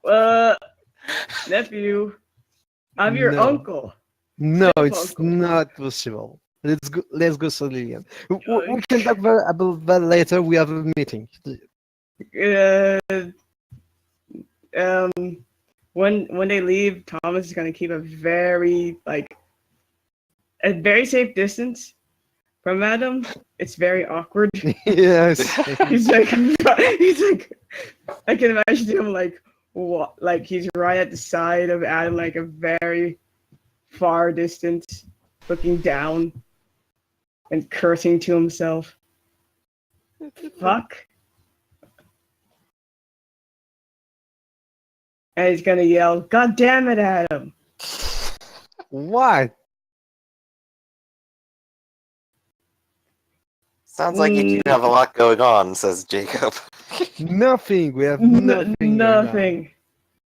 Uh, nephew, I'm your No, uncle. no, Step it's uncle. not possible. Let's go, Celine. We can talk about that later. We have a meeting. Uh, um, when they leave, Thomas is gonna keep a very safe distance from Adam. It's very awkward. Yes. He's like, he's like, I can imagine him like, what, like he's right at the side of Adam, like a very far distance, looking down and cursing to himself. Fuck. And he's gonna yell, "God damn it, Adam!" What? Sounds like you do Mm, have a lot going on, says Jacob. Nothing. We have nothing going on. nothing.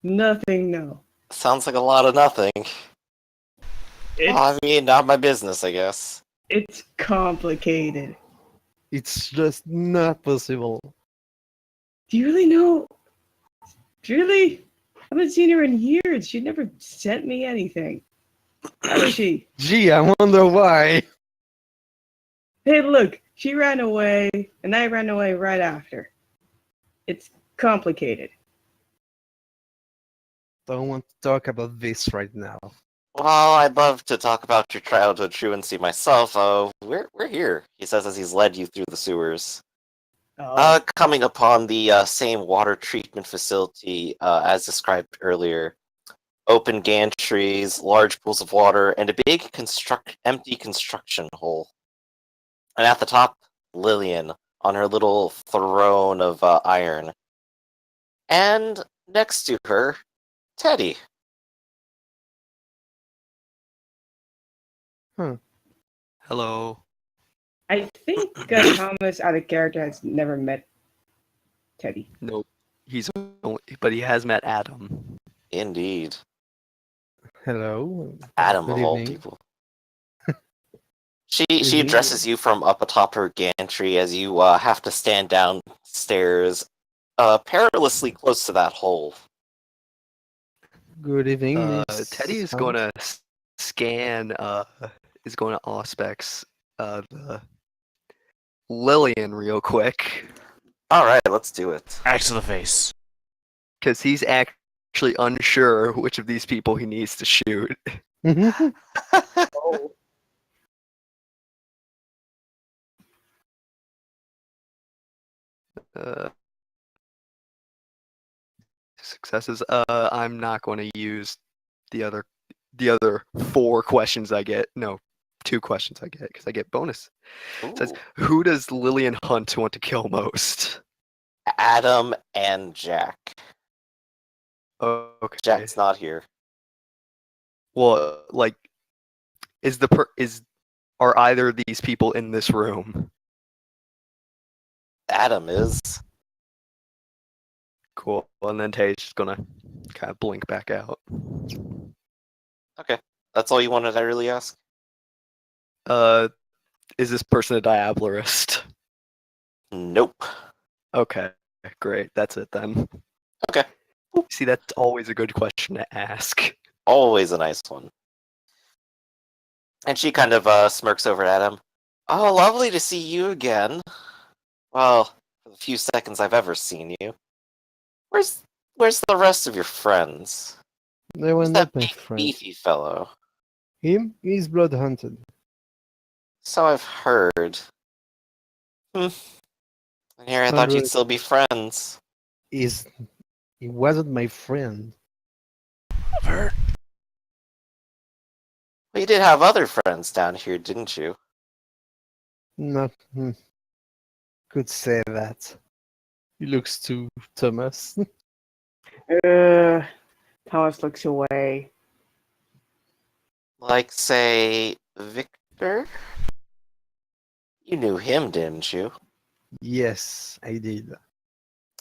Nothing. No. Sounds like a lot of nothing. Well, I It's mean, not my business, I guess. it's complicated. It's just not possible. Do you really know? Really? I haven't seen her in years. She never sent me anything. How is she? Gee, I wonder why. Hey, look, she ran away, and I ran away right after. It's complicated. Don't want to talk about this right now. Well, I'd love to talk about your childhood truancy myself. We're here, he says as he's led you through the sewers. Oh, Coming upon the same water treatment facility as described earlier. Open gantries, large pools of water, and a big empty construction hole. And at the top, Lillian on her little throne of iron. And next to her, Teddy. Huh. Hello. I think Thomas, out of character, has never met Teddy. Nope. He's only, but he has met Adam. Indeed. Hello. Adam Good of all evening. people. She Evening. addresses you from up atop her gantry as you have to stand downstairs, perilously close to that hole. Good evening, Miss. Teddy is Hunt. going to scan. Is going to auspex the Lillian real quick All right, let's do it. Axe to the face. because he's actually unsure which of these people he needs to shoot. Oh. Uh, Successes. I'm not going to use the other 4 questions I get. No, 2 questions I get because I get bonus. It says, Ooh. who does Lillian Hunt want to kill most? Adam and Jack. Oh, okay. Jack's not here. Well, like, are either of these people in this room? Adam is. Cool. And then Tay's just gonna kind of blink back out. Okay. That's all you wanted to really ask? Is this person a Diablerist? Nope. Okay, great. That's it then. Okay. See, that's always a good question to ask. Always a nice one. And she kind of smirks over at him. Oh, lovely to see you again. Well, for the few seconds I've ever seen you. Where's the rest of your friends? They were Who's not that my big friend. beefy fellow? Him? He's blood hunted. So I've heard. And here I thought you'd still be friends. He wasn't my friend. I've heard. Well, you did have other friends down here, didn't you? Not could say that. He looks to Thomas. Thomas looks away. Like, say, Victor? You knew him, didn't you? Yes, I did.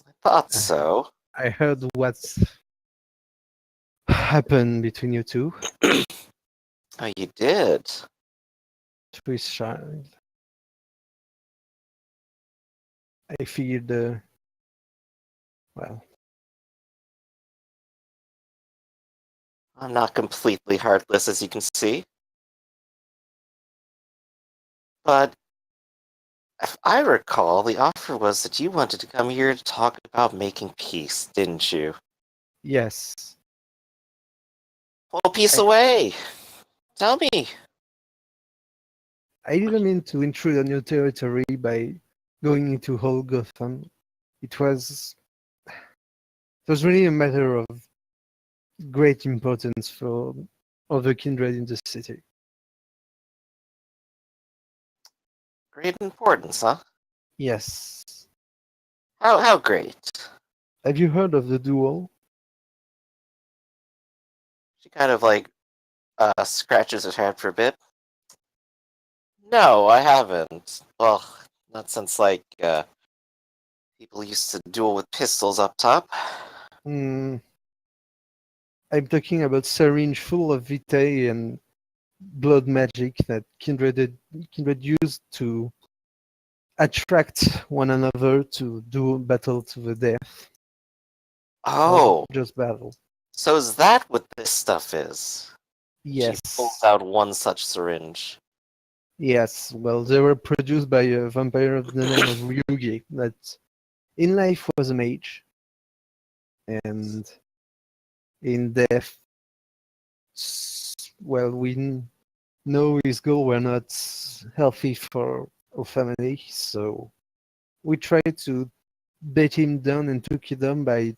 I thought so. I heard what's happened between you two Oh, you did? to his child. I figured, well, I'm not completely heartless, as you can see. But if I recall, the offer was that you wanted to come here to talk about making peace, didn't you? Yes. Well, peace I, away. Tell me. I didn't mean to intrude on your territory by going into whole Gotham. It was it was really a matter of great importance for other kindred in the city. Great importance, huh? Yes. How great? Have you heard of the duel? She kind of like scratches her head for a bit. No, I haven't. Well, not since like people used to duel with pistols up top. Hmm, I'm talking about syringe full of vitae and blood magic that kindred used to attract one another to do battle to the death, or Oh, just battle. so is that what this stuff is? She Yes. pulls out one such syringe. Yes, well, they were produced by a vampire of the name of Ryugi that in life was a mage, and in death, well, know his goals were not healthy for our family, so we tried to bait him down and took it down by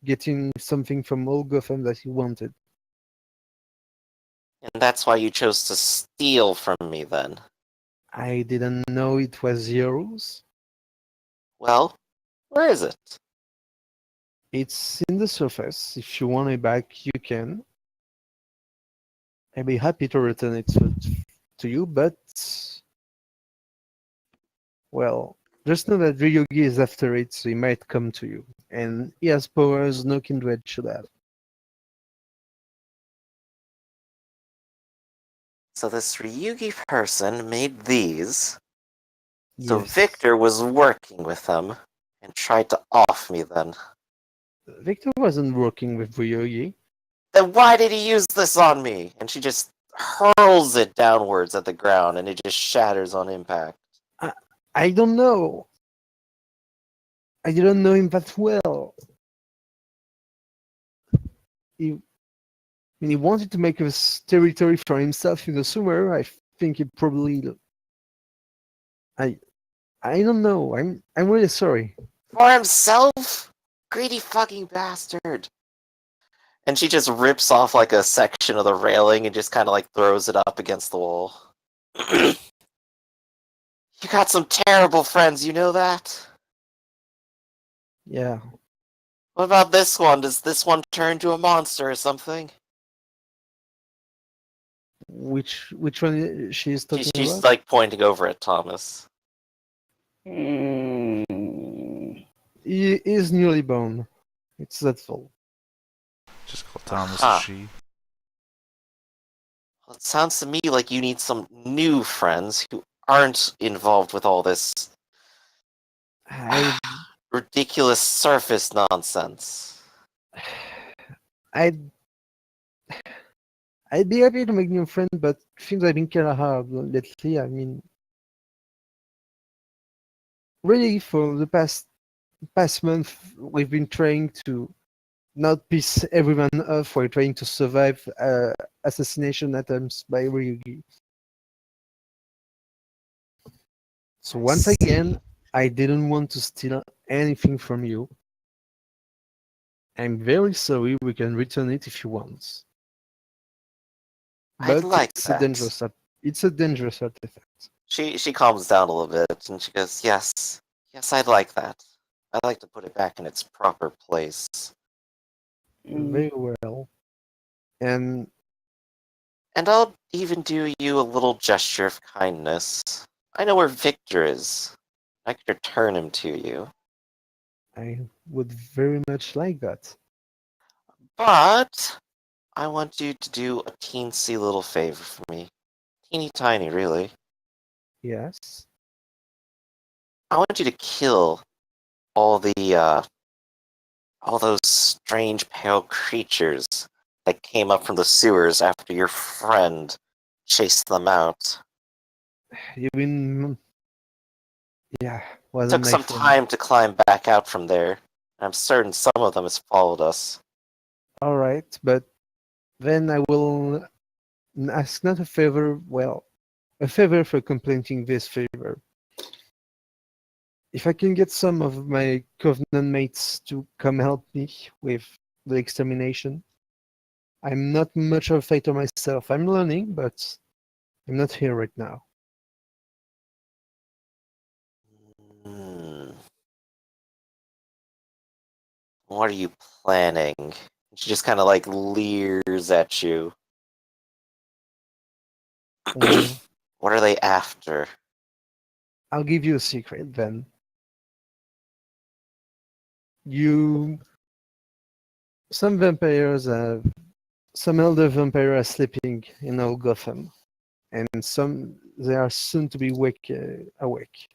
getting something from old Gotham that he wanted. And that's why you chose to steal from me then. I didn't know it was yours. Well, where is it? It's in the surface. If you want it back, you can. I'd be happy to return it to you, but well, just know that Ryugi is after it, so he might come to you. And he has powers no kindred should have. So this Ryugi person made these. So Yes. Victor was working with them and tried to off me then. Victor wasn't working with Ryugi. Then why did he use this on me? And she just hurls it downwards at the ground and it just shatters on impact. I don't know. I didn't know him that well. He, when he wanted to make a territory for himself in the summer, I think he probably. I I don't know. I'm really sorry. For himself? Greedy fucking bastard. And she just rips off like a section of the railing and just kind of like throws it up against the wall. You got some terrible friends, you know that? Yeah. What about this one? Does this one turn into a monster or something? Which one she is talking She's about? like pointing over at Thomas. Mm. He is newly born. It's that full. Just call Thomas Aha. a she. Well, it sounds to me like you need some new friends who aren't involved with all this I ridiculous surface nonsense. I'd I'd be happy to make new friends, but things have been kind of hard lately. I mean, really, for the past month, we've been trying to not piss everyone off. We're trying to survive assassination attempts by Ryugi. So once again, I didn't want to steal anything from you. I'm very sorry. We can return it if you want. I'd But like it's that. it's a dangerous artifact. She calms down a little bit and she goes, yes, I'd like that. I'd like to put it back in its proper place. Very well. And And I'll even do you a little gesture of kindness. I know where Victor is. I could return him to you. I would very much like that. But I want you to do a teensy little favor for me. Teeny tiny, really. Yes. I want you to kill all the all those strange pale creatures that came up from the sewers after your friend chased them out. You mean? Yeah, wasn't Took my some friend. time to climb back out from there. I'm certain some of them has followed us. All right, but then I will ask not a favor. Well, a favor for completing this favor. If I can get some of my Covenant mates to come help me with the extermination. I'm not much of a fighter myself. I'm learning, but I'm not here right now. Hmm. What are you planning? She just kind of like leers at you. Mm, What are they after? I'll give you a secret then. You, some vampires have, some elder vampires are sleeping in old Gotham, and some they are soon to be awake.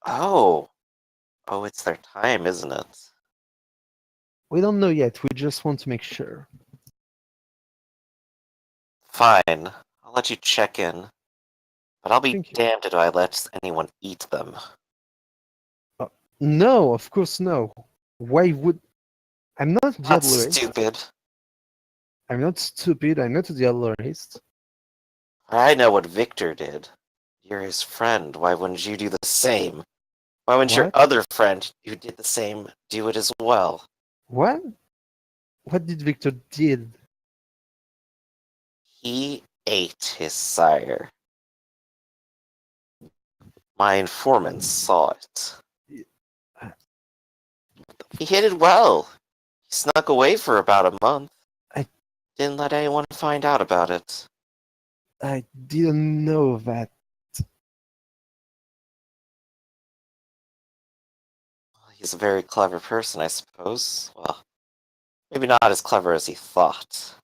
Oh. Oh, it's their time, isn't it? We don't know yet. We just want to make sure. Fine. I'll let you check in. But I'll be Thank you. damned if I let anyone eat them. No, of course no. Why would? I'm not That's Diablerist. stupid. I'm not stupid. I'm not a Diablerist. I know what Victor did. You're his friend. Why wouldn't you do the same? Why wouldn't your What? other friend who did the same do it as well? What? What did Victor did? He ate his sire. My informants saw it. He hid it well. He snuck away for about a month. I- Didn't let anyone find out about it. I didn't know that. He's a very clever person, I suppose. Well, maybe not as clever as he thought.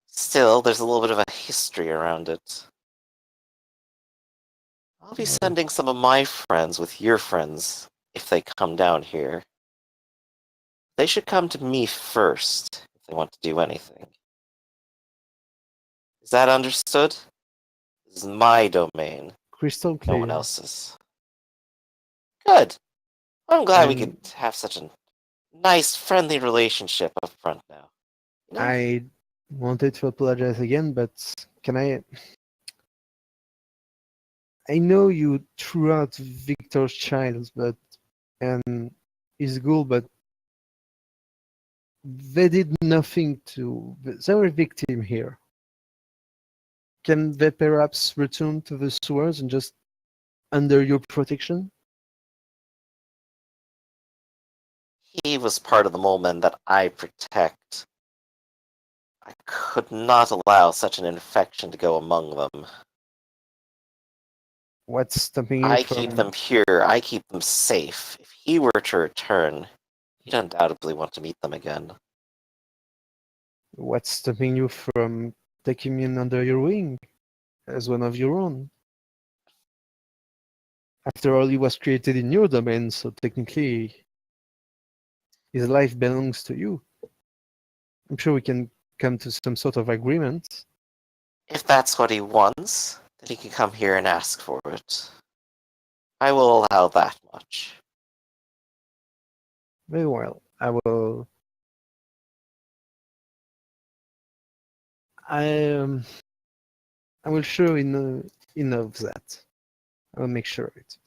Still, there's a little bit of a history around it. I'll be sending some of my friends with your friends if they come down here. They should come to me first if they want to do anything. Is that understood? This is my domain, Crystal no one clear. else's. Good. I'm glad we could And have such a nice, friendly relationship up front now. You know? I wanted to apologize again, but can I? I know you threw out Victor's child, but and his ghoul, but they did nothing to. They were a victim here. Can they perhaps return to the sewers and just under your protection? He was part of the moment that I protect. I could not allow such an infection to go among them. What's stopping you I keep them from? pure, I keep them safe. If he were to return, he'd undoubtedly want to meet them again. What's stopping you from taking him under your wing as one of your own? After all, he was created in your domain, so technically his life belongs to you. I'm sure we can come to some sort of agreement. If that's what he wants, then he can come here and ask for it. I will allow that much. Very well. I will. I I will show enough of that. I will make sure of it.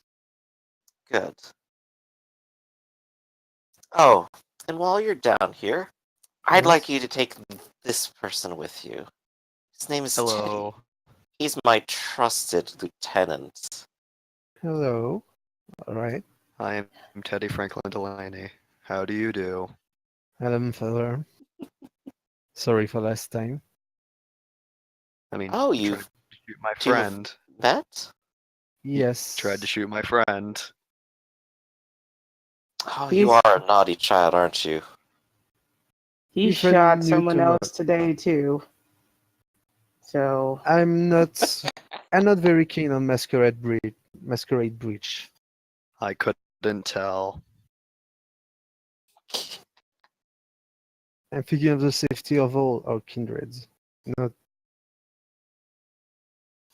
Good. Oh, and while you're down here, I'd like Yes. you to take this person with you. His name is Teddy. Hello. He's my trusted lieutenant. Hello. All right. I am Teddy Franklin Delaney. How do you do? Hello, fella. Sorry for last time. I mean, Oh, tried you've to shoot my two have- friend. met? Yes. Tried to shoot my friend. Oh, He's- you are a naughty child, aren't you? He If I shot knew someone too else much. today too. So I'm not. I'm not very keen on masquerade breach. I couldn't tell. I'm thinking of the safety of all our kindreds. Not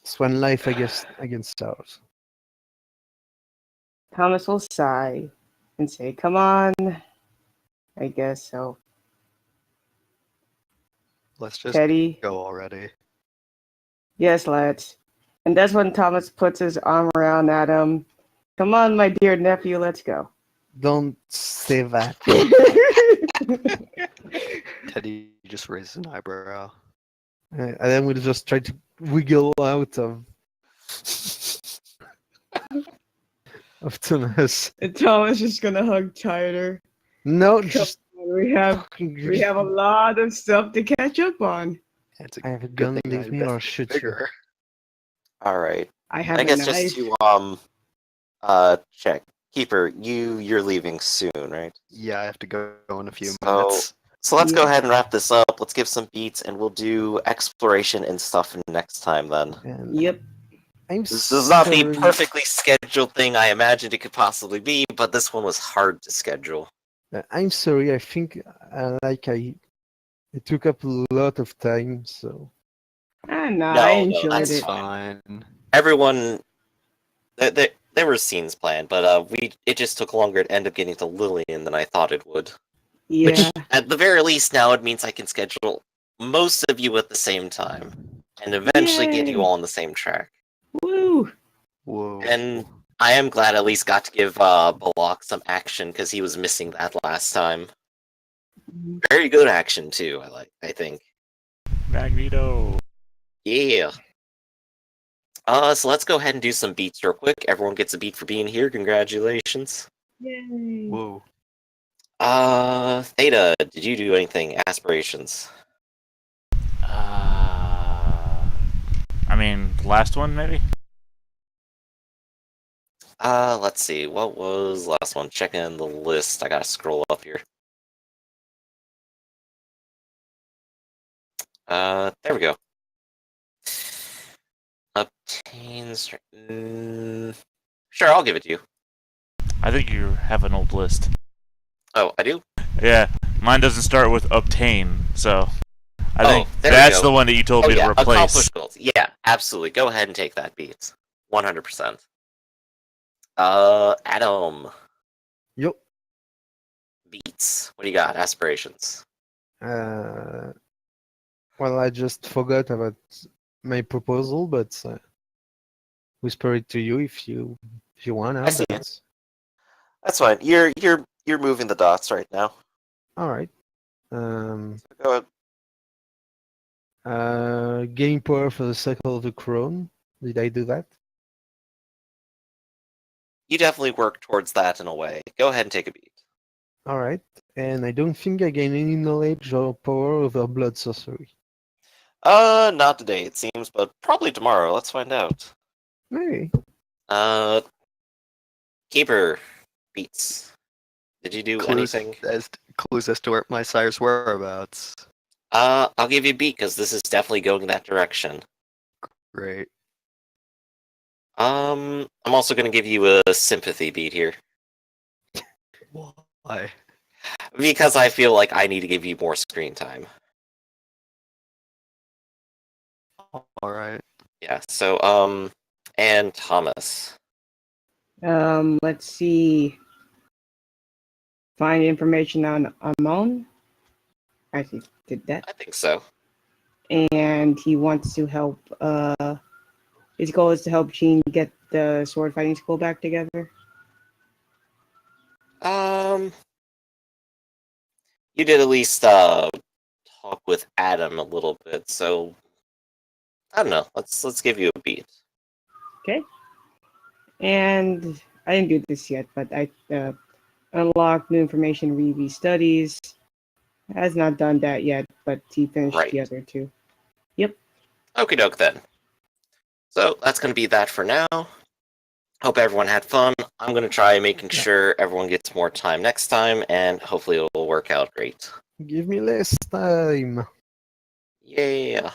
it's one life against ours. Thomas will sigh and say, "Come on." I guess so. Let's just Teddy, go already. yes, let's. And that's when Thomas puts his arm around Adam. Come on, my dear nephew, let's go. Don't say that. Teddy just raised an eyebrow. And then we'll just try to wiggle out of Thomas. And Thomas is gonna hug tighter. No, Come just on, we have a lot of stuff to catch up on. It's a I have a good gun, thing I leave me or invested shoot you. bigger. All right. I have I a guess knife. just to check. Keeper, you're leaving soon, right? Yeah, I have to go in a few So- minutes. So let's go Yeah. ahead and wrap this up. Let's give some beats, and we'll do exploration and stuff next time. Then And Yep. I'm this is not the sorry. perfectly scheduled thing I imagined it could possibly be, but this one was hard to schedule. I'm sorry. I think it took up a lot of time. So No, No, I no, enjoyed that's it. fine. Fine. Everyone, there were scenes planned, but it just took longer to end up getting to Lillian than I thought it would. Yeah. At the very least, now it means I can schedule most of you at the same time, and eventually get you Yay. all on the same track. Woo. Whoa. And I am glad I at least got to give Balak some action because he was missing that last time. Very good action too. I think. Magneto. Yeah. So let's go ahead and do some beats real quick. Everyone gets a beat for being here. Congratulations. Yay. Whoa. Theta, did you do anything? Aspirations. I mean, last one maybe. Let's see. What was the last one? Checking the list. I gotta scroll up here. There we go. Obtains. Sure, I'll give it to you. I think you have an old list. Oh, I do? Yeah, mine doesn't start with obtain, so I Oh, think there we that's go. the one that you told Oh me yeah, to replace. accomplished goals. Yeah, absolutely. Go ahead and take that beat. 100%. Adam. Yo. Beats. What do you got? Aspirations. well, I just forgot about my proposal, but whisper it to you if you want. I see it. That's fine. You're moving the dots right now. All right. Go ahead. Gain power for the cycle of the crown. Did I do that? You definitely work towards that in a way. Go ahead and take a beat. All right. And I don't think I gain any knowledge or power over blood sorcery. Not today it seems, but probably tomorrow. Let's find out. Maybe. Keeper. Beats. Did you do anything? Clues as to where my sire's whereabouts. I'll give you a beat because this is definitely going in that direction. Great. I'm also gonna give you a sympathy beat here. Why? Because I feel like I need to give you more screen time. Alright. Yeah, so, and Thomas. Let's see. Find information on Amon. Actually, did that. I think so. And he wants to help. His goal is to help Jean get the sword fighting school back together. You did at least talk with Adam a little bit, so I don't know. Let's give you a beat. Okay. And I didn't do this yet, but I unlocked new information. Reeve studies has not done that yet, but he finished Right. the other two. Okie doke then. So that's gonna be that for now. Hope everyone had fun. I'm gonna try making sure everyone gets more time next time, and hopefully it'll work out great. Give me less time. Yeah.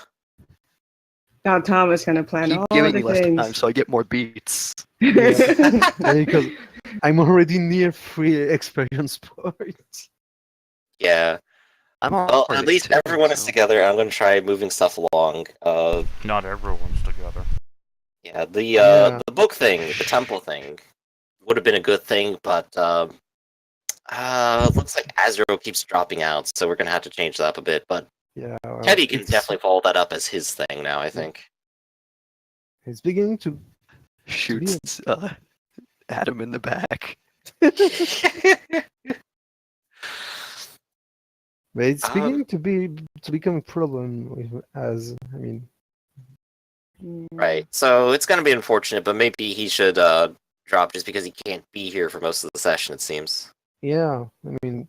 Now Thomas gonna plan Keep all giving the me less things. time so I get more beats. Yeah, because I'm already near 3 experience points. Yeah. I'm Well, at already least too, everyone is so- together. I'm going to try moving stuff along. Not everyone's together. Yeah, Yeah. the book thing, the temple thing, would have been a good thing, but looks like Azrael keeps dropping out, so we're gonna have to change that up a bit. But Yeah. Well, Teddy can definitely follow that up as his thing now, I think. It's beginning to Shoots Adam in the back. But it's Um, beginning to become a problem with, as I mean, Right. So it's gonna be unfortunate, but maybe he should drop just because he can't be here for most of the session, it seems. yeah, I mean,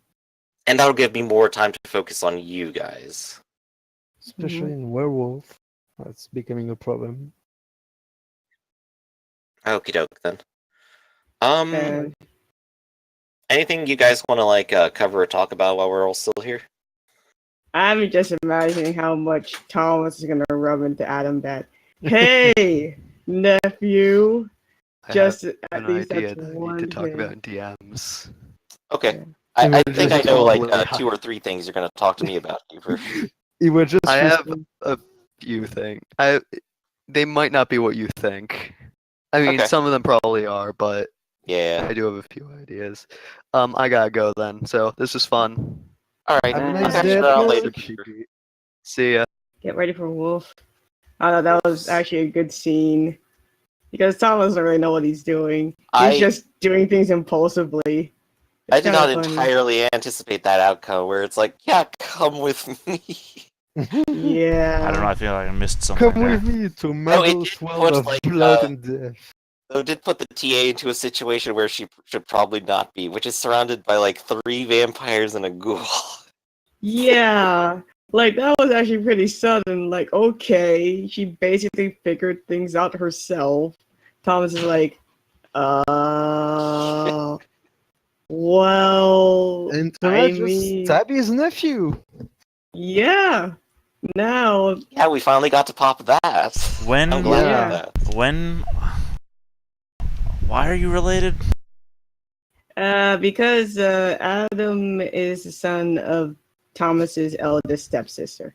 And that'll give me more time to focus on you guys. especially in werewolf, that's becoming a problem. Okie doke then. Um, And anything you guys want to like cover or talk about while we're all still here? I'm just imagining how much Thomas is gonna rub into Adam that, hey, nephew, I just have at an least idea that's that I need to one talk thing. about in DMs. Okay. Yeah. I It think was I know like probably 2 or 3 things you're gonna talk to me about, Hoover. It was just I have respond- a few things. They might not be what you think. I mean, Okay. some of them probably are, but Yeah. I do have a few ideas. I gotta go then. So this is fun. All right. Have a Uh, nice Catch day. you around Wolf. later. See ya. Get ready for Wolf. I know that was actually a good scene because Thomas doesn't really know what he's doing. He's I just doing things impulsively. I It's did not kinda funny. entirely anticipate that outcome where it's like, yeah, come with me. Yeah. I don't know. I feel like I missed something Come there. with me to No, it Marvel's did world put, of like, blood and death. So it did put the TA into a situation where she should probably not be, which is surrounded by like 3 vampires and a ghoul. Yeah. Like that was actually pretty sudden. Like, okay, she basically figured things out herself. Thomas is like, well, And I Thomas just mean, stab his nephew. yeah. Now, Yeah, we finally got to pop that. When? I'm glad Yeah. about that. When? Why are you related? because Adam is the son of Thomas's eldest stepsister.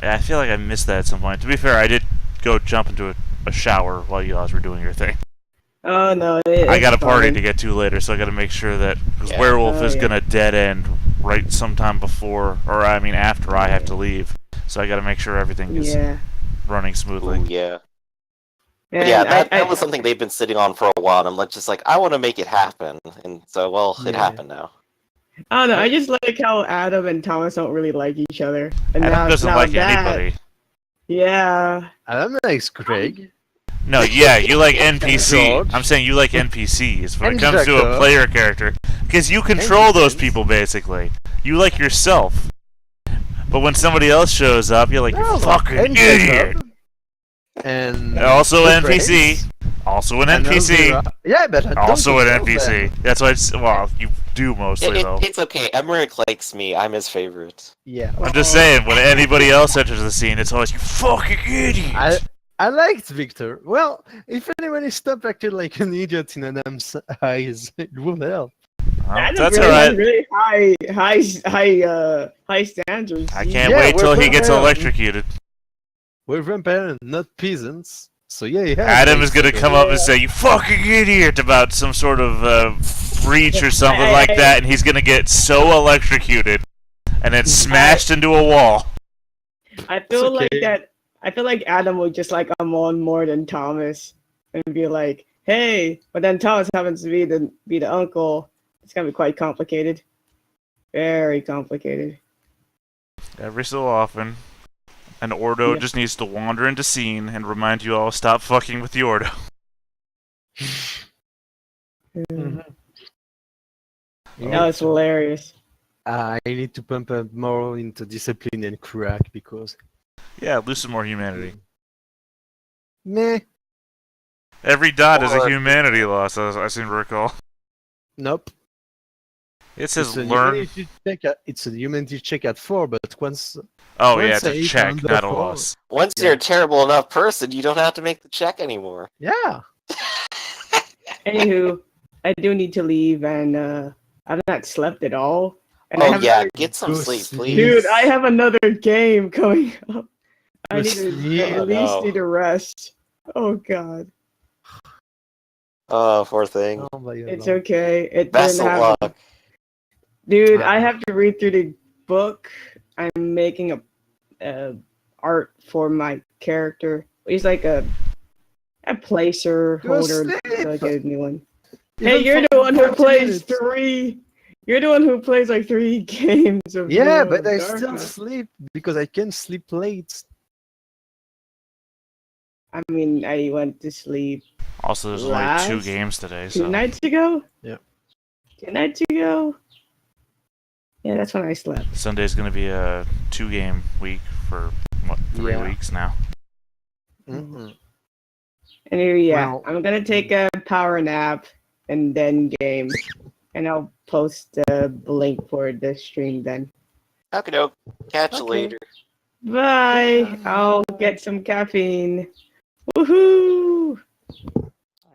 Yeah, I feel like I missed that at some point. To be fair, I did go jump into a shower while you guys were doing your thing. Oh no, I got a party fine. to get to later, so I got to make sure that because Yeah. werewolf Oh, is yeah. gonna dead end right sometime before, or I mean after I have to leave. So I got to make sure everything is Yeah. running smoothly. Ooh, yeah. But And yeah, I, that was something they've been sitting on for a while, and I'm like, just like, I want to make it happen. And so, well, it Yeah. happened now. I don't know. I just like how Adam and Thomas don't really like each other. And Adam doesn't like that, anybody. Yeah. Adam likes Greg. No, yeah, you like NPC. George. I'm saying you like NPCs when it And comes to a Jacob. player character, because you control those James. people basically. You like yourself. But when somebody else shows up, you're like, you No, fucking and idiot. Jacob. And Also the NPC. Grace. Also an And NPC. Elvira. Yeah, but I don't Also an control NPC. them. That's why it's, well, you do mostly though. It's okay. Emmerich likes me. I'm his favorite. Yeah. I'm just saying, when anybody else enters the scene, it's always, you fucking idiot. I liked Victor. Well, if anyone is stopped acting like an idiot in Adam's eyes, it will help. Well, Adam's that's really, has alright. really high standards. I can't Yeah, wait till we're he gets prepared. electrocuted. We're vampires, not peasants. So yeah, he has Adam is like gonna come up and say, you fucking idiot, about some sort of breach or something like that, and he's gonna get so electrocuted and then smashed into a wall. I feel like okay. that. I feel like Adam would just like Amon more than Thomas, and be like, "Hey," but then Thomas happens to be the uncle. It's gonna be quite complicated, very complicated. Every so often, an Ordo Yeah. just needs to wander into scene and remind you all, stop fucking with the Ordo. Mhm. That was hilarious. I need to pump up more into discipline and crack because Yeah, lose some more humanity. meh. Every dot is a Or- humanity loss, as I seem to recall. Nope. It says It's a learn. humanity check it's a humanity check at 4, but once Oh yeah, once it's a I hit check, under not a 4. loss. Once Yeah. you're a terrible enough person, you don't have to make the check anymore. Yeah. Anywho, I do need to leave, and I've not slept at all. And I Oh have yeah, another, get some Go sleep, sleep. please. dude, I have another game coming up. I Go need to sleep. at Oh, least no. need a rest. Oh god. Oh, poor thing. Oh my God. It's okay. It Best didn't of have luck. dude, I have to read through the book. I'm making a art for my character. He's like a placer Go holder, sleep. like a new one. Even Hey, you're for the one who 40 plays minutes. three. You're the one who plays like 3 games of Yeah, but I still Darkness. sleep because I can sleep late. I mean, I went to sleep Also, there's only 2 Last games today, 2 so nights ago. Yeah. 2 nights ago. Yeah, that's when I slept. Sunday's gonna be a 2-game week for what 3 Yeah. weeks now. Mm-mm. And yeah, Well- I'm gonna take a power nap and then game, and I'll post the link for the stream then. Okay, doke. Catch you Okay. later. Bye. I'll get some caffeine. Woohoo!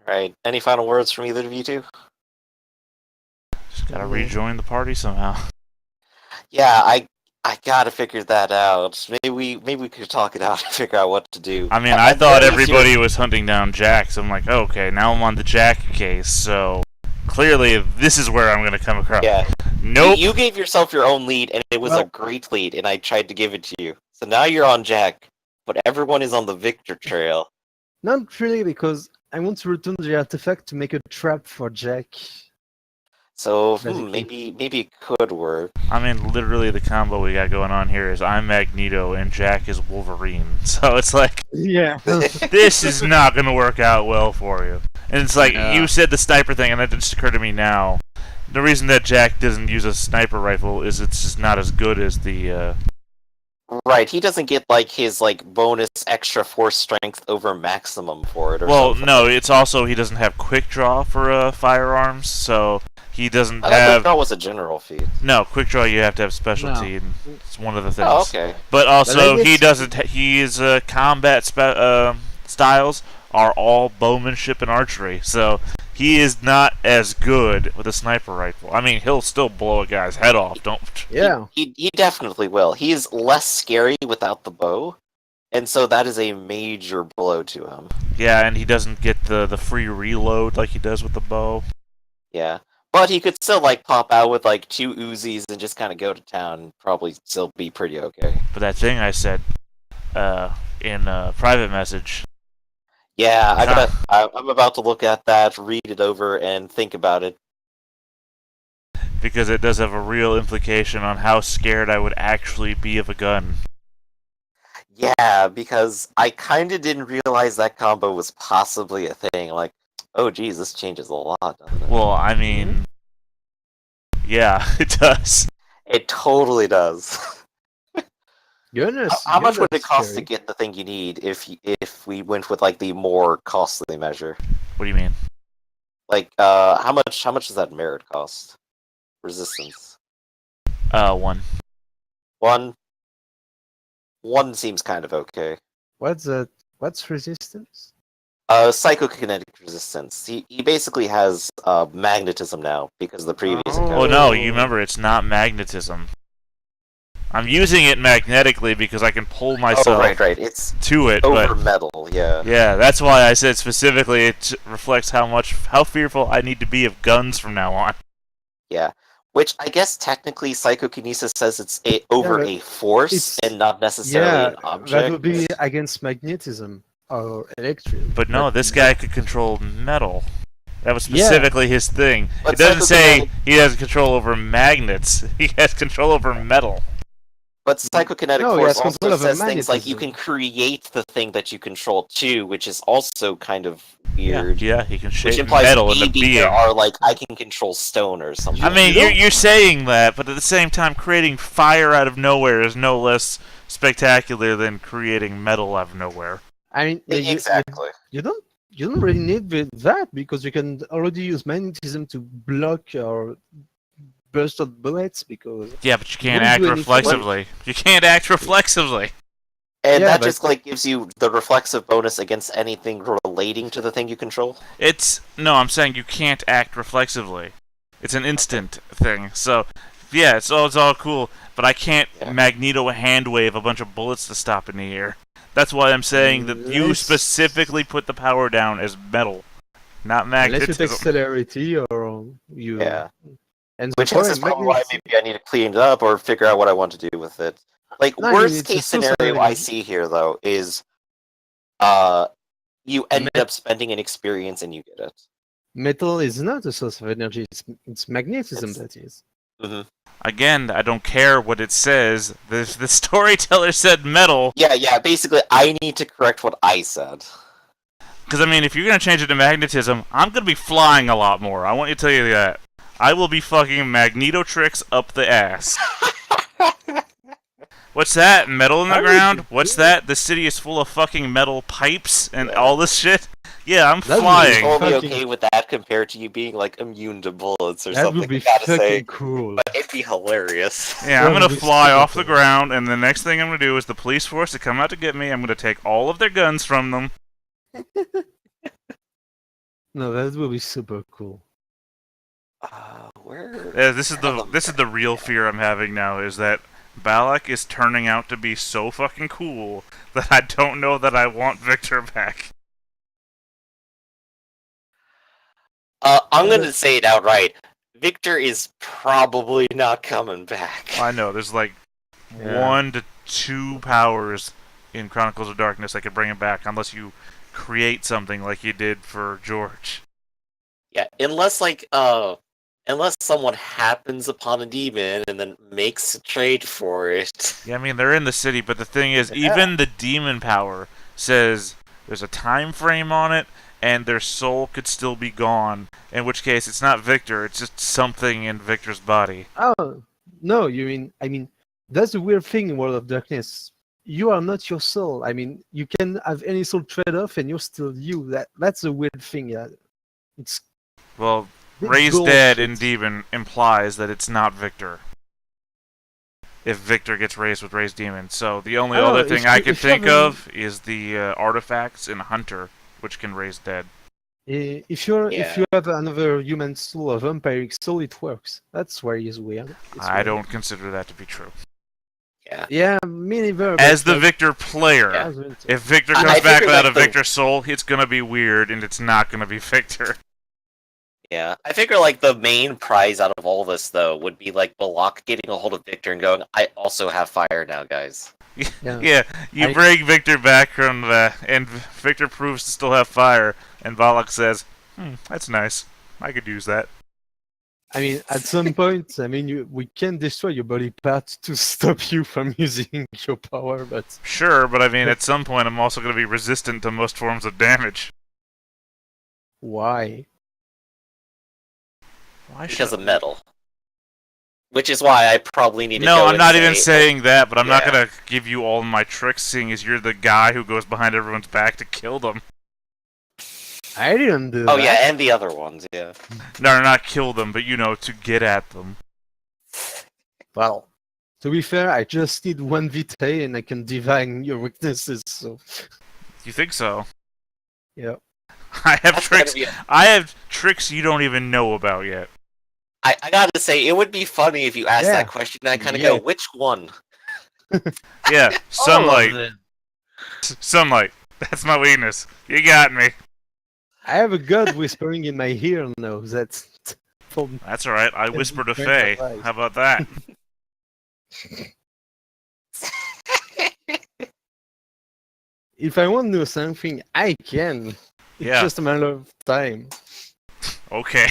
Alright, any final words from either of you two? Just gotta Mhm. rejoin the party somehow. Yeah, I gotta figure that out. Maybe we could talk it out and figure out what to do. I mean, I I'm thought very everybody was hunting down Jack, so I'm like, okay, now I'm on the Jack case, so clearly this is where I'm gonna come across. Yeah. Nope. You gave yourself your own lead, and it was a Well- great lead, and I tried to give it to you. So now you're on Jack, but everyone is on the Victor trail. Not really, because I want to return the artifact to make a trap for Jack. So Basically. maybe it could work. I mean, literally the combo we got going on here is I'm Magneto and Jack is Wolverine. So it's like, Yeah. this is not gonna work out well for you. And it's like, Yeah. you said the sniper thing, and that just occurred to me now. The reason that Jack doesn't use a sniper rifle is it's just not as good as the, Right, he doesn't get like his bonus extra force strength over maximum for it or well, something. no, it's also he doesn't have quick draw for firearms, so he doesn't I thought have... that was a general feat. No, quick draw you have to have specialty, and it's one of the things. Oh, okay. But also, guess- he doesn't. His combat styles are all bowmanship and archery, so he is not as good with a sniper rifle. I mean, he'll still blow a guy's head off. Don't. Yeah. He definitely will. He is less scary without the bow, and so that is a major blow to him. Yeah, and he doesn't get the free reload like he does with the bow. Yeah. But he could still pop out with 2 Uzis and just kind of go to town and probably still be pretty okay. But that thing I said in a private message. Yeah, I'm about to look at that, read it over, and think about it. Because it does have a real implication on how scared I would actually be of a gun. Yeah, because I kind of didn't realize that combo was possibly a thing. Oh geez, this changes a lot, doesn't it? Well, I mean, yeah, it does. It totally does. Goodness. How much would it goodness, cost to Jerry. get the thing you need if we went with the more costly measure? What do you mean? How much does that merit cost? Resistance. 1. One seems kind of okay. What's that? What's resistance? Psychokinetic resistance. He basically has magnetism now because of the previous Oh. encounter. Oh no, you remember it's not magnetism. I'm using it magnetically because I can pull myself Oh, right. It's to it, over but metal, yeah. yeah, that's why I said specifically it reflects how fearful I need to be of guns from now on. Yeah. Which I guess technically psychokinesis says it's over but a force it's- and not necessarily an object. that would be against magnetism or electric. But no, But this guy could control metal. That was Yeah. specifically his thing. But It doesn't say psychokinetic- he has control over magnets. He has control over metal. But psychokinetic No, he has force control also over says things like you magnetism. can create the thing that you control too, which is also kind of weird. Yeah, he can Which shape implies metal into maybe being. there are I can control stone or something. I mean, You don't- you're saying that, but at the same time, creating fire out of nowhere is no less spectacular than creating metal out of nowhere. I mean, Exactly. you don't really need that because you can already use magnetism to block or burst out bullets because Yeah, but you can't Wouldn't act do anything. reflexively. You can't act reflexively. And Yeah, that but- just gives you the reflexive bonus against anything relating to the thing you control. No, I'm saying you can't act reflexively. It's an instant thing. So Yeah, it's all cool, but I can't Yeah. Magneto hand wave a bunch of bullets to stop in the air. That's why I'm saying that you Unless- specifically put the power down as metal, not Unless you take magnetism. celerity or you. Yeah. And Which the is probably why magnetism- maybe I need to clean it up or figure out what I want to do with it. Like, No, I mean, worst it's a case source of scenario I energy. see here, though, is you end up spending an experience and you get it. Metal is not a source of energy. It's magnetism It's- that is. hmm Again, I don't care what it says. The storyteller said metal, Yeah, basically, I need to correct what I said. because I mean, if you're gonna change it to magnetism, I'm gonna be flying a lot more. I want you to tell you that. I will be fucking Magneto tricks up the ass. What's that? Metal in the That would ground? be What's cool. that? The city is full of fucking metal pipes and Yeah. all this shit? Yeah, I'm That would be flying. Totally fucking- okay with that compared to you being, like, immune to bullets or That something. would be I gotta fucking say, cool. it'd be hilarious. Yeah, I'm That gonna would be fly super off the cool. ground, and the next thing I'm gonna do is the police force to come out to get me. I'm gonna take all of their guns from them. No, that would be super cool. Where? This is the real fear I'm having now, is that Balak is turning out to be so fucking cool that I don't know that I want Victor back. I'm gonna say it outright. Victor is probably not coming back. I know there's like Yeah. 1 to 2 powers in Chronicles of Darkness that could bring him back, unless you create something like you did for George. Yeah, unless someone happens upon a demon and then makes a trade for it. Yeah, I mean they're in the city, but the thing is, Yeah. even the demon power says there's a time frame on it, and their soul could still be gone. In which case, it's not Victor; it's just something in Victor's body. Oh no, I mean, that's the weird thing in World of Darkness. You are not your soul. I mean, you can have any soul trade-off, and you're still you. That's the weird thing. Yeah, it's Well, big Raised Dead bullshit. in Demon implies that it's not Victor. If Victor gets raised with Raised Demon. So the only I don't other know, thing if I you- could if you think have a- of is the artifacts in Hunter, which can raise dead. If Yeah. you have another human soul, a vampiric soul, it works. That's why it's weird. It's I weird. don't consider that to be true. Yeah. Yeah, me neither. As but, the like, Victor player, as it- if Victor I comes back figured, without like, a the- Victor soul, it's gonna be weird, and it's not gonna be Victor. Yeah, I figure like the main prize out of all this though would be like Balak getting a hold of Victor and going, "I also have fire now, guys." Yeah. Yeah, you I- bring Victor back from the, and Victor proves to still have fire, and Valak says, that's nice. I could use that. I mean, at some point, I mean, we can destroy your body parts to stop you from using your power, but Sure, but I mean, at some point, I'm also going to be resistant to most forms of damage. why? Why Because should of metal. Which is why I probably need to No, go I'm and not even say, saying that, but I'm not yeah. going to give you all my tricks, seeing as you're the guy who goes behind everyone's back to kill them. I didn't do Oh that. yeah, and the other ones, yeah. No, not kill them, but, to get at them. Well, to be fair, I just need one vitae and I can divine your weaknesses. So, You think so? yeah. I have That's gotta tricks. be- I have tricks you don't even know about yet. I gotta say, it would be funny if you asked Yeah. that question and I kind of Yeah. go, which one? Yeah, sunlight. All of them. Sunlight. That's my weakness. You got me. I have a god whispering in my ear now. That's from That's alright. I whispered to Very Faye. surprised. How about that? if I want to do something, I can. It's Yeah. just a matter of time. Okay.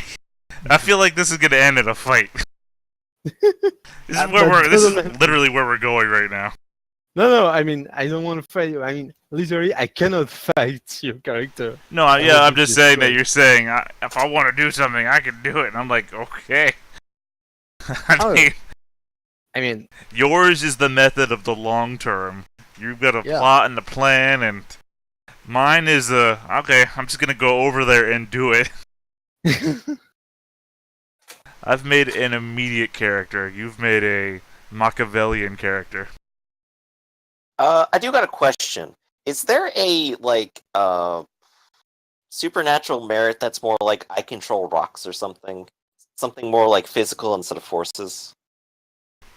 I feel like this is gonna end in a fight. This is That this is doesn't- literally where we're going right now. No, I mean, I don't want to fight you. I mean, literally, I cannot fight your character. No, would yeah, I'm be just saying that destroyed. you're saying if I want to do something, I can do it, and I'm like, okay. I Oh. mean, I mean, yours is the method of the long term. You've got a Yeah. plot and a plan, and mine is okay. I'm just gonna go over there and do it. I've made an immediate character. You've made a Machiavellian character. I do got a question. Is there a, like, supernatural merit that's more like I control rocks or something? Something more like physical instead of forces?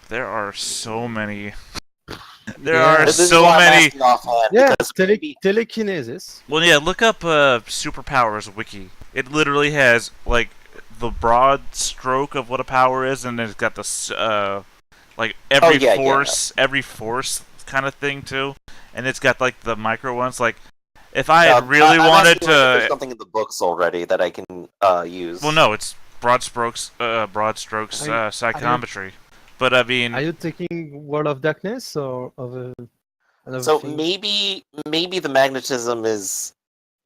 There are so many. There Yeah. are This is so why I'm many. asking offhand, Yeah, because maybe- telekinesis. Well, yeah, look up superpowers wiki. It literally has like the broad stroke of what a power is, and then it's got the like every yeah, every force kind of thing too, and it's got like the micro ones. Like if I had I'm wanted asking, like, if there's to, something in the books already that I can use. well, no, it's broad strokes, I- psychometry. But I mean, Are you taking World of Darkness or of another So thing? maybe the magnetism is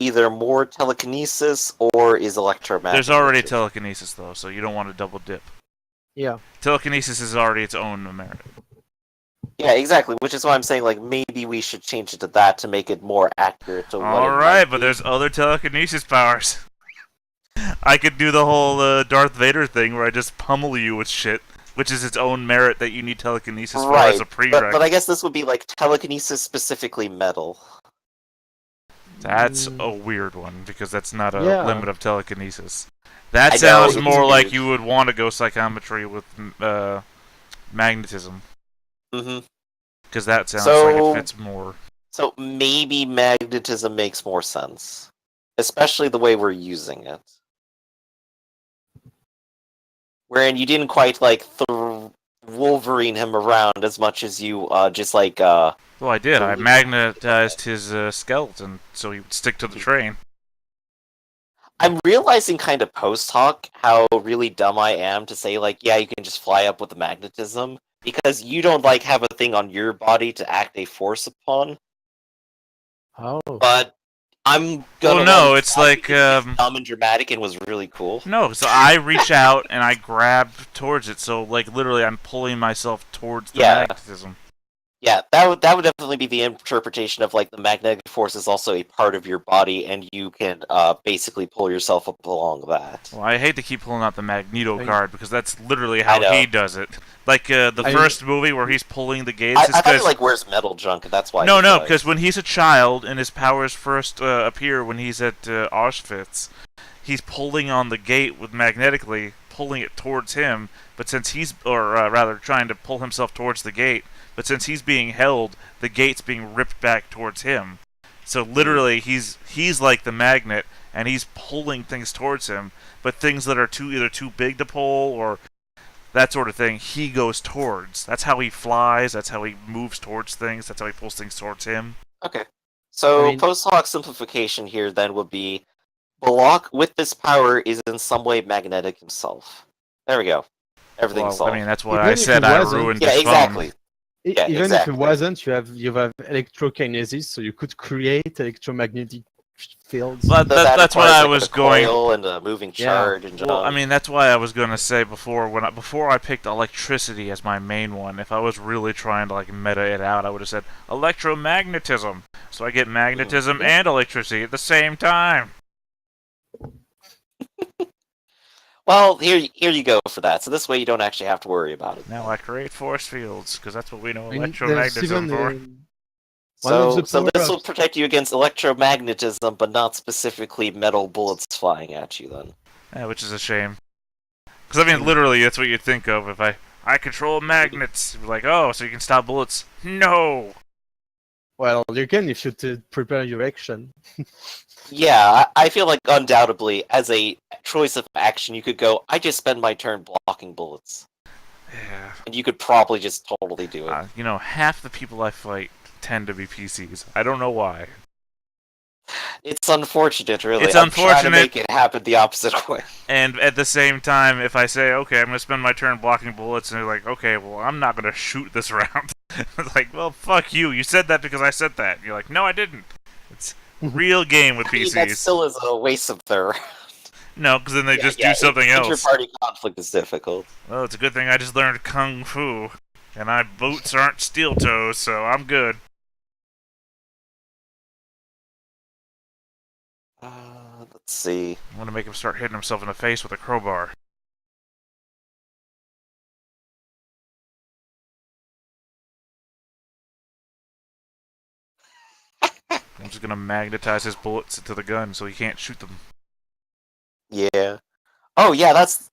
either more telekinesis or is electromagnetism. there's already telekinesis though, so you don't want to double dip. Yeah. Telekinesis is already its own merit. Yeah, exactly. Which is why I'm saying, like, maybe we should change it to that to make it more accurate to what it All might right, but be. there's other telekinesis powers. I could do the whole Darth Vader thing where I just pummel you with shit, which is its own merit that you need telekinesis for as Right, a prereq. but I guess this would be like telekinesis specifically metal. That's a weird one because that's not a Yeah. limit of telekinesis. That I know, sounds it's more like weird. you would want to go psychometry with magnetism Mm-hmm. because that sounds like So- it fits more. So maybe magnetism makes more sense, especially the way we're using it. Wherein you didn't quite like Wolverine him around as much as you just like Well, I did. I Totally. magnetized his skeleton so he would stick to the train. I'm realizing kind of post hoc how really dumb I am to say like, yeah, you can just fly up with the magnetism because you don't like have a thing on your body to act a force upon. Oh. But I'm gonna. Well, no, let it it's slide like, because it's dumb and dramatic and was really cool. No, so I reach out and I grab towards it, so like literally I'm pulling myself towards the Yeah. magnetism. Yeah, that would definitely be the interpretation of like the magnetic force is also a part of your body, and you can basically pull yourself up along that. Well, I hate to keep pulling out the Magneto I- card because that's literally I how know. he does it. Like the I- first movie where he's pulling the gates. I it's thought he 'cause- like wears metal junk, and that's why. no, he no, does. because when he's a child and his powers first appear when he's at Auschwitz, he's pulling on the gate with magnetically, pulling it towards him. But since he's, or rather, trying to pull himself towards the gate, but since he's being held, the gate's being ripped back towards him. So literally, he's like the magnet, and he's pulling things towards him. But things that are either too big to pull or that sort of thing, he goes towards. That's how he flies. That's how he moves towards things. That's how he pulls things towards him. Okay. So I mean- post hoc simplification here then would be Balak with this power is in some way magnetic himself. There we go. Everything's Well, solved. I mean, that's why Even I if said it I wasn't- ruined yeah, his phone. exactly. Yeah, Even exactly. if it wasn't, you have electrokinesis, so you could create electromagnetic fields. Well, that's what requires, I like, was a going. coil and a moving Yeah. charge and Well, I junk. mean, that's why I was gonna say before before I picked electricity as my main one. If I was really trying to like meta it out, I would have said electromagnetism. So I get magnetism and electricity at the same time. Well, here you go for that. So this way you don't actually have to worry about it. Now I create force fields because that's what we know I mean, there's electromagnetism even for. one of So, the so this will power-ups. protect you against electromagnetism, but not specifically metal bullets flying at you. Then. Yeah, which is a shame. Because I mean, literally, that's what you'd think of if I control magnets. You'd be like, oh, so you can stop bullets? No. Well, you can if you prepare your action. Yeah, I feel like undoubtedly, as a choice of action, you could go, I just spend my turn blocking bullets. Yeah. And you could probably just totally do it. You know, half the people I fight tend to be PCs. I don't know why. It's unfortunate, really. It's I'm trying to unfortunate. make it happen the opposite way. And at the same time, if I say, okay, I'm going to spend my turn blocking bullets, and they're like, okay, well, I'm not going to shoot this round. It's like, well, fuck you. You said that because I said that. And you're like, no, I didn't. It's real game with I mean, that PCs. still is a waste of their... No, because then they just do something else. Inter-party conflict is difficult. Well, it's a good thing I just learned Kung Fu. And my boots aren't steel toes, so I'm good. Let's see. I'm going to make him start hitting himself in the face with a crowbar. I'm just going to magnetize his bullets into the gun so he can't shoot them. Yeah. Oh yeah, that's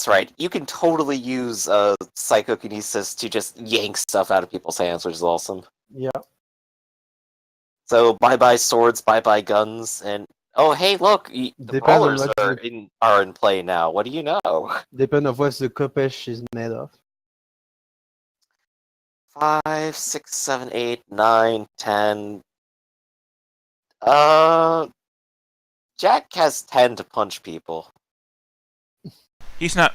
right. You can totally use psychokinesis to just yank stuff out of people's hands, which is awesome. Yeah. So bye swords, bye guns, and oh hey look, the Depend on brawlers what are in play now. What do you know? Depend of what the Kopesh is made of. 5, 6, 7, 8, 9, 10. Jack has 10 to punch people. He's not.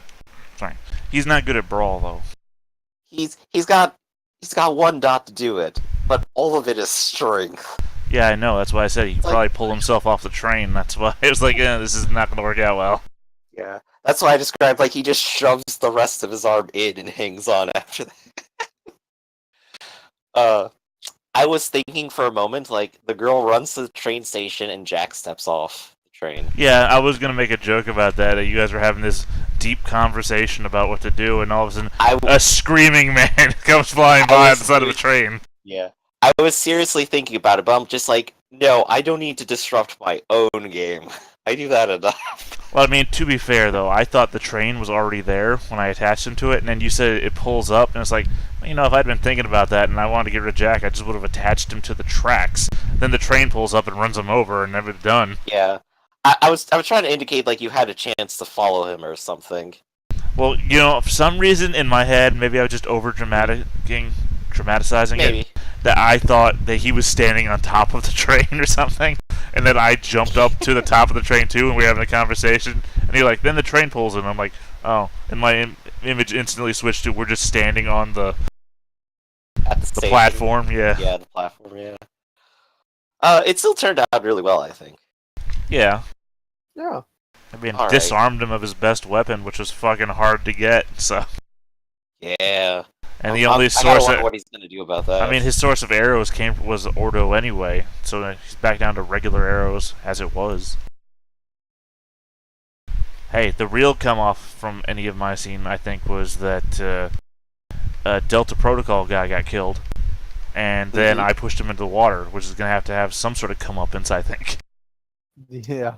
Sorry. He's not good at brawl though. He's got 1 dot to do it, but all of it is strength. Yeah, I know. That's why I said he could Like- probably pull himself off the train. That's why I was like, this is not going to work out well. Yeah, that's why I described like he just shoves the rest of his arm in and hangs on after that. I was thinking for a moment, like the girl runs to the train station and Jack steps off the train. Yeah, I was going to make a joke about that. You guys were having this deep conversation about what to do, and all of a sudden, a screaming man comes flying by on the side of a train. Yeah, I was seriously thinking about it, but I'm just like, no, I don't need to disrupt my own game. I do that enough. Well, I mean, to be fair, though, I thought the train was already there when I attached him to it, and then you said it pulls up, and it's like, well, you know, if I'd been thinking about that and I wanted to get rid of Jack, I just would have attached him to the tracks. Then the train pulls up and runs him over, and never done. Yeah, I was trying to indicate like you had a chance to follow him or something. Well, you know, for some reason in my head, maybe I was just dramatizing Maybe. it, that I thought that he was standing on top of the train or something, and then I jumped up to the top of the train too, and we were having a conversation, and you're like, then the train pulls in, I'm like, oh, and my image instantly switched to we're just standing on the At the station. platform, yeah. Yeah, the platform, yeah. It still turned out really well, I think. Yeah. Yeah. I mean, All right. disarmed him of his best weapon, which was fucking hard to get, so. Yeah. And the only I gotta source wonder of, what he's gonna do about that. I mean, his source of arrows was Ordo anyway, so he's back down to regular arrows as it was. Hey, the real come off from any of my scene, I think, was that Delta Protocol guy got killed, and then I pushed him into the water, which is gonna have some sort of comeuppance, I think. Yeah.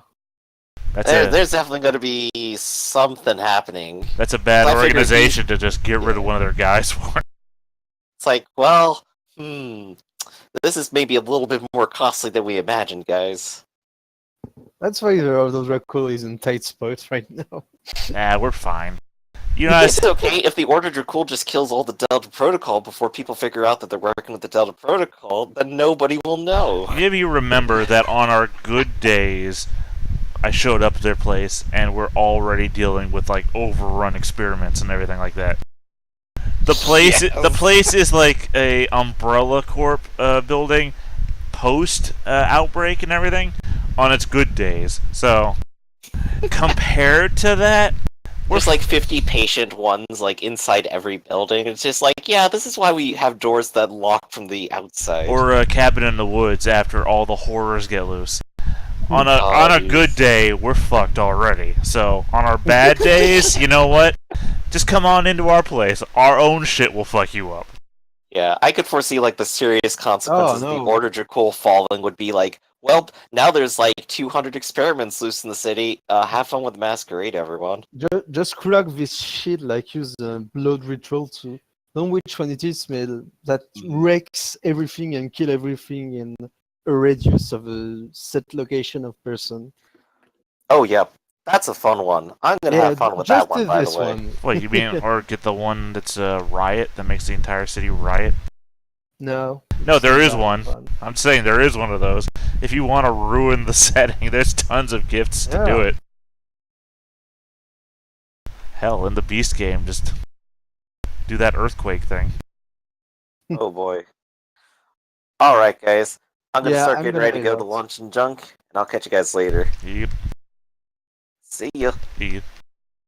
There's definitely gonna be something happening. That's a bad I figured organization to just get rid of one of their guys for. It's like, well, this is maybe a little bit more costly than we imagined, guys. That's why those Dracula is in tight spots right now. Nah, we're fine. You know, It's okay if the Order Dracul just kills all the Delta Protocol before people figure out that they're working with the Delta Protocol, then nobody will know. maybe you remember that on our good days, I showed up at their place, and we're already dealing with like overrun experiments and everything like that. The place, Yes. the place is like a Umbrella Corp building, post outbreak and everything, on its good days. So, compared to that, There's like 50 patient ones like inside every building. It's just like, yeah, this is why we have doors that lock from the outside. or a cabin in the woods after all the horrors get loose. On a good day, we're fucked already. So on our bad days, you know what? Just come on into our place. Our own shit will fuck you up. Yeah, I could foresee like the serious consequences of no. the Order Dracul falling would be like, well, now there's like 200 experiments loose in the city. Have fun with the masquerade, everyone. Just crack this shit, like use blood ritual to don't know which one it is, man, that wrecks everything and kill everything in a radius of a set location of person. Oh, yeah, that's a fun one. I'm gonna have fun with that one, by the way. What you mean? Or get the one that's a riot that makes the entire city riot? No. No, there is not one. fun. I'm saying there is one of those. If you want to ruin the setting, there's tons of gifts to do Yeah. it. Hell, in the Beast game, just do that earthquake thing. Oh boy. Alright, guys. I'm gonna Yeah, start I'm getting gonna ready to head go to out. lunch and junk, and I'll catch you guys later. Yep. See ya. Yep.